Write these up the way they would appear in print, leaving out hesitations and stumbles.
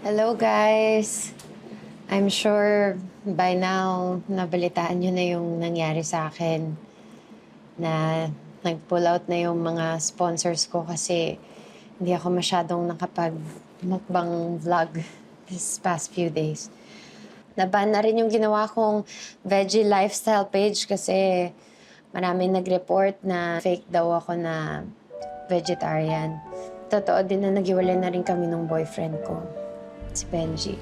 Hello guys! I'm sure by now nabalitaan nyo na yung nangyari sa akin na nag-pull out na yung mga sponsors ko kasi hindi ako masyadong nakapag-mukbang vlog this past few days. Naban na rin yung ginawa kong veggie lifestyle page kasi maraming nag-report na fake daw ako na vegetarian. Totoo din na naghiwalay na rin kami ng boyfriend ko, si Benji.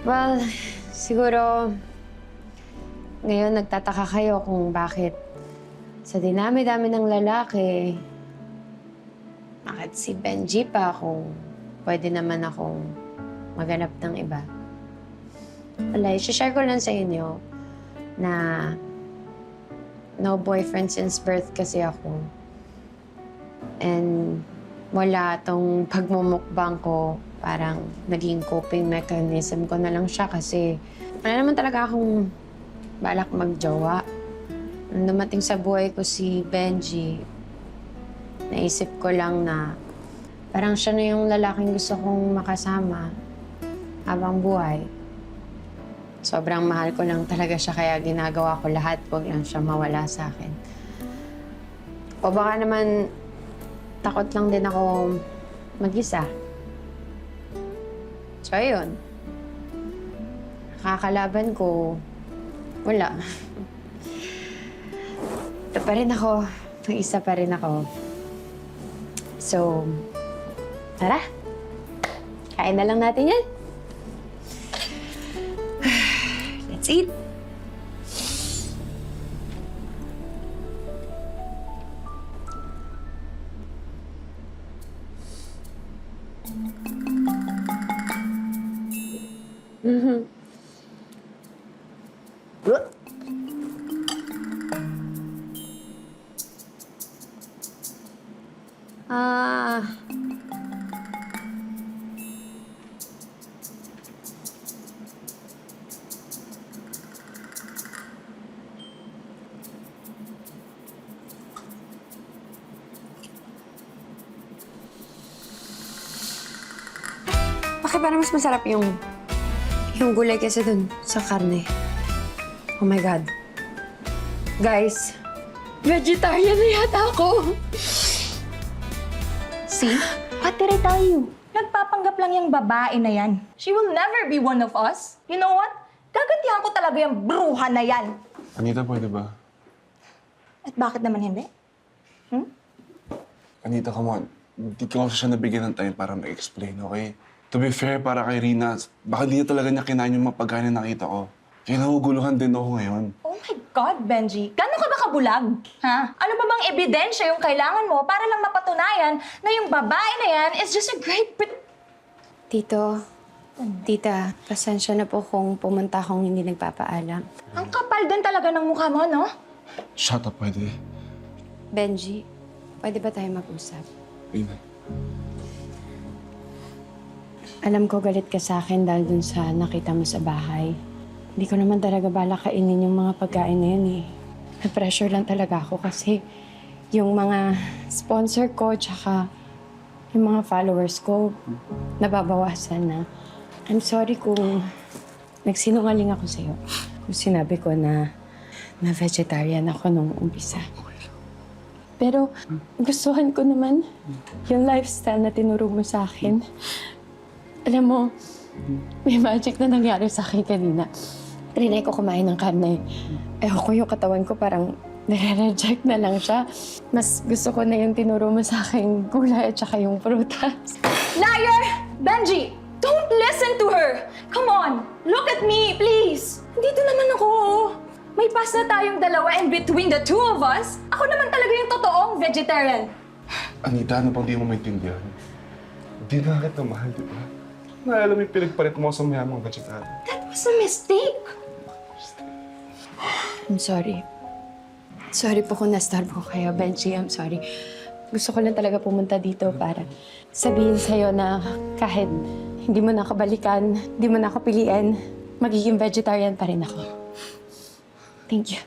Well, siguro ngayon nagtataka kayo kung bakit sa dinami-dami ng lalaki, bakit si Benji pa kung pwede naman akong maghanap ng iba. Wala, i-share ko lang sa inyo na no boyfriend since birth kasi ako. And wala tong pagmumukbang ko, parang naging coping mechanism ko na lang siya kasi wala naman talaga akong balak magjowa. Nung dumating sa buhay ko si Benji, naisip ko lang na parang siya na yung lalaking gusto kong makasama habang buhay. Sobrang mahal ko lang talaga siya kaya ginagawa ko lahat, huwag lang siya mawala sa akin. O baka naman takot lang din ako mag-isa. So, ayun. Nakakalaban ko, wala. Ito pa rin ako. Mag-isa pa rin ako. So, tara. Kain na lang natin yan. Let's eat. Ah. Bakit parang mas masarap yung gulay kasi dun sa karne? Oh my God. Guys, vegetarian na yata ako. See? Ate tayo. Nagpapanggap lang yung babae na yan. She will never be one of us. You know what? Gagantihan ko talaga yung bruha na yan. Anita, pwede ba? At bakit naman hindi? Anita, come on. Hindi ko siya nabigyan ng time para ma-explain, okay? To be fair, para kay Rina, baka di na talaga niya kinain yung mga pagkain na nakita ko. Kaya nahuguluhan din ako ngayon. Oh my God, Benji. Gano'n ka ba kabulag? Ha? Ano ba bang ebidensya yung kailangan mo para lang mapatunayan na yung babae na yan is just a great Tito, tita, pasensya na po kung pumunta akong hindi nagpapaalam. Ang kapal din talaga ng mukha mo, no? Shut up, pwede. Benji, pwede ba tayo mag-usap? Rina. Alam ko galit ka sa akin dahil dun sa nakita mo sa bahay. Hindi ko naman talaga balak kainin yung mga pagkain na yun eh. Na-pressure lang talaga ako kasi yung mga sponsor ko tsaka yung mga followers ko nababawasan na. I'm sorry kung nagsinungaling ako sa'yo. Kung sinabi ko na vegetarian ako nung umpisa. Pero gustuhan ko naman yung lifestyle na tinuro mo sa akin. Alam mo, may magic na nangyari sa akin kanina. Trinay ko kumain ng karne. Ko yung katawan ko parang nare-reject na lang siya. Mas gusto ko na yung tinuro mo sa akin gulay at saka yung prutas. Liar! Benji! Don't listen to her! Come on! Look at me, please! Dito naman ako. May pass na tayong dalawa and between the two of us, ako naman talaga yung totoong vegetarian. Anita, ano pang di mo maintindihan? Hindi na kita mahal, di ba? Naalala mo yung pinagpalit mo sa mayamang vegetarian. That was a mistake. I'm sorry. Sorry po kung nastarbo kayo, Benji. I'm sorry. Gusto ko lang talaga pumunta dito para sabihin sa'yo na kahit hindi mo nakabalikan, hindi mo nakapilian, magiging vegetarian pa rin ako. Thank you.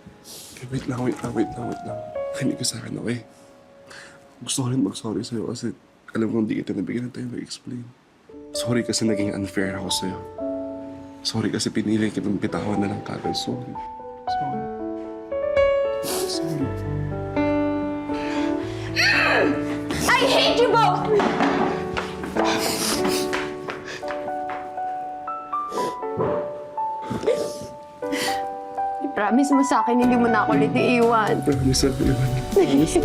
Okay, wait lang. Kinig ka sa akin, okay? Gusto ko rin mag-sorry sa'yo kasi alam ko hindi kita nabigyan ng time mag-explain. Sorry kasi naging unfair ako sa'yo. Sorry kasi pinili kitang bitawan na lang kagad. Sorry. Sorry. Sorry. I hate you both! Promise mo sa akin, hindi mo na ako ulit iiwan. Promise, everyone. Promise.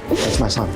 That's my son.